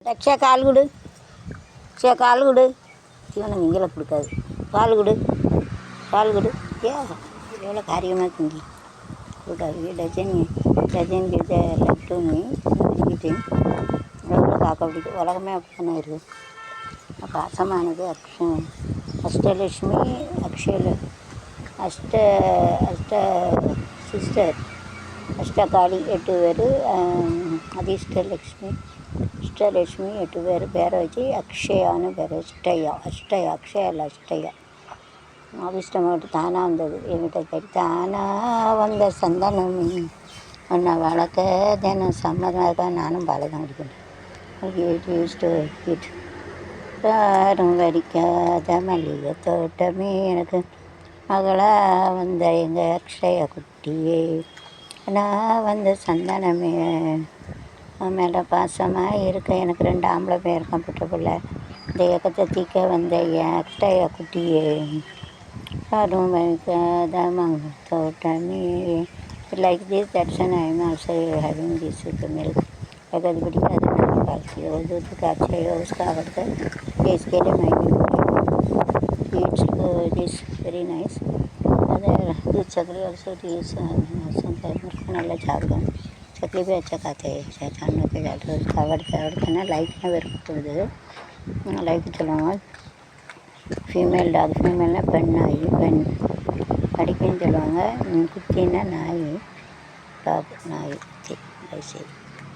தட்சா கால் கொடு, சே கால் கொடு. தீவனம் திங்கலை கொடுக்காது. கால் கொடு, கால் கொடு. எவ்வளோ காரியமாக திங்கி கொடுக்காது. டஜன் கிட்ட லட்டுன்னு திங்கிட்டு எவ்வளோ காக்கா பிடிக்கும். உலகமே அப்படி தானே இருக்குது. பாசமானது அஷ்டலட்சுமி அஷ்ட அஷ்ட சிஸ்டர் அஷ்டகாளி 8 பேர், அதிஷ்டலட்சுமி அஷ்டலட்சுமி 8 பேர் பேரை வச்சு அக்ஷயான்னு பேர். அஷ்டயா அக்ஷயா இல்லை அஷ்டயா. அதிர்ஷ்டம் மட்டும் தானாக வந்தது என்கிட்ட கேட்டு. தானாக வந்த சந்தனம் ஒன்றை வளர்க்க தினம் சம்மதமாக இருக்கா. நானும் பாலை தான் குடிக்கணும். யாரும் வடிக்காத மல்லிகை தோட்டமே எனக்கு மகளாக வந்த எங்கள் அக்ஷய குட்டியே. நான் வந்த சந்தனமே மேலே பாசமாக இருக்க. எனக்கு 2 ஆம்பளை பேர் இருக்கான், புட்ட பிள்ளை. இந்த இயக்கத்தை தீக்க வந்த என் அக்ஷய குட்டியே. யாரும் வடிக்காத மல்லிகை தோட்டமே. Like this, that's an I'm also having this milk. अगर बड़ी आदमी पालती है और दूध का अच्छा है उसका आवड़ता है, इसके लिए मैं it's this very nice. अगर दूध चकली also is नल्ला झाड़गा चकली भी अच्छा खाते हैं. छानने के जाते हैं उसका आवड़ता ना. लाइक ना वेर को लाइक चलाऊँगा. फीमेल डॉग फीमेल ना பெண் அடிக்குன்னு சொல்லுவாங்க. குத்தின்னா நாய், டாக் நாய் குத்தி.